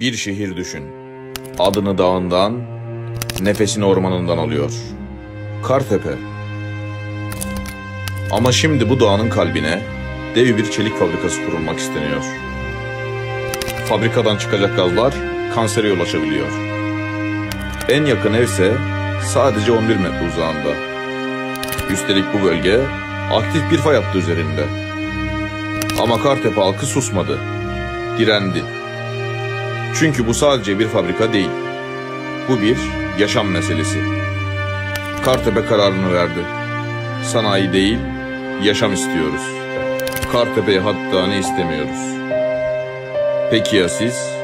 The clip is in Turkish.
Bir şehir düşün. Adını dağından, nefesini ormanından alıyor. Kartepe. Ama şimdi bu dağın kalbine dev bir çelik fabrikası kurulmak isteniyor. Fabrikadan çıkacak gazlar kansere yol açabiliyor. En yakın evse sadece 11 metre uzağında. Üstelik bu bölge aktif bir fay hattı üzerinde. Ama Kartepe halkı susmadı, direndi. Çünkü bu sadece bir fabrika değil, bu bir yaşam meselesi. Kartepe kararını verdi. Sanayi değil, yaşam istiyoruz. Kartepe'ye hatta ne istemiyoruz. Peki ya siz?